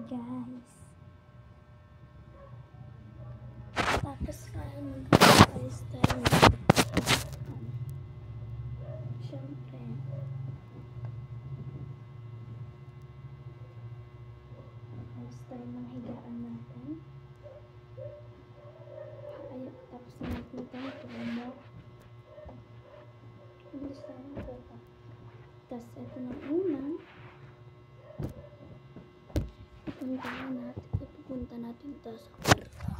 guys. Tapos mag-ayos tayo. Siyempre. Ayos tayo ng higaan natin. Ayos. Tapos natin ito. Tumo. Bilis tayo ito. Tapos ito na una. Ipupunta natin ito sa kwarto.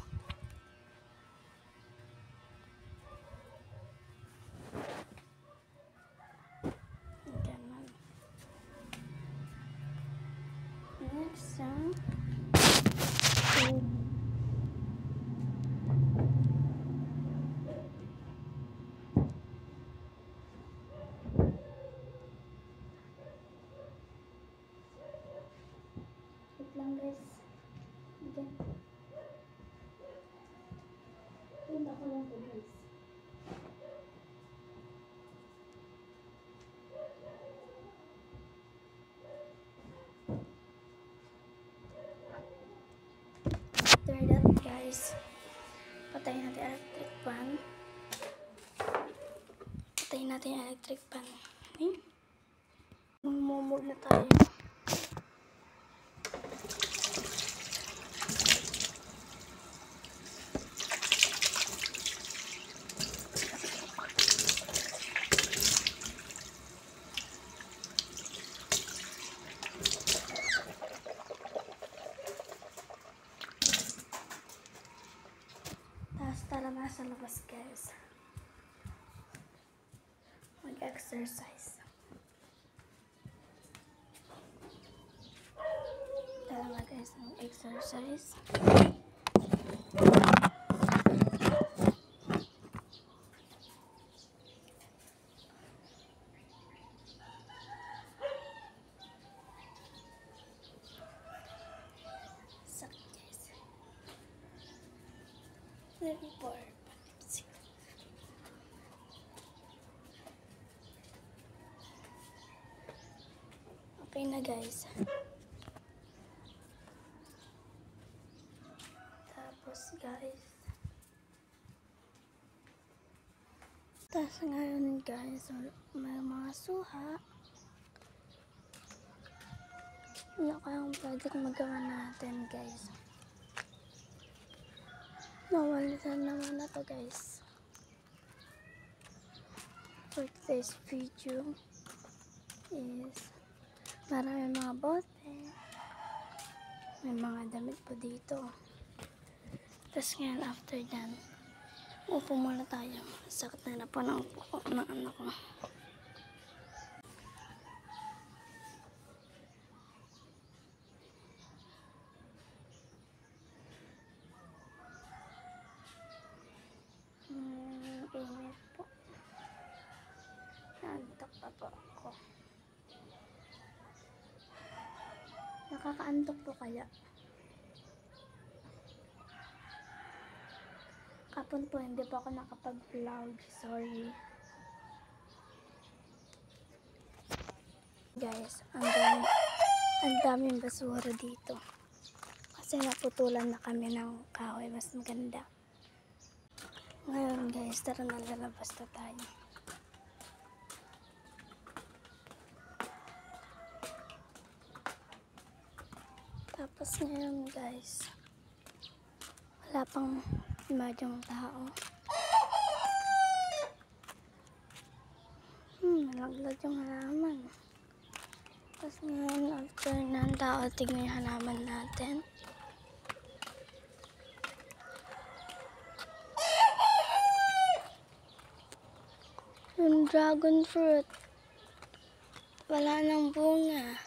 Ganun. Next, lang guys. Okay. Punta ko lang po guys. After that guys, patayin natin electric fan. Patayin natin electric fan. Okay? Mumula tayo. Tara na sa labas guys. Mag-exercise. Tara na guys, mag-exercise. Sakit guys. 34. Okay na guys. Tapos guys. Tapos ngayon guys, may mga suha. Ano kayang pwedeng magawa natin guys? Nawalitan naman na to guys. For today's video is marami mga bote. May mga damit po dito. Tapos ngayon after dyan, upo muna tayo. Sakit na po ng upo ng anak ko. Init po. Naantok pa po ako. Nakakaantok po kaya. Kapon po hindi po ako nakapag-vlog. Sorry. Guys, ang daming basura dito. Kasi naputulan na kami ng kahoy. Mas maganda. Ngayon guys, tara na, lalabas na tayo. Tapos ngayon guys, wala pang madyong tao. Nalaglag yung halaman. Tapos ngayon, after ng tao, tignan yung halaman natin. Yung dragon fruit, wala nang bunga.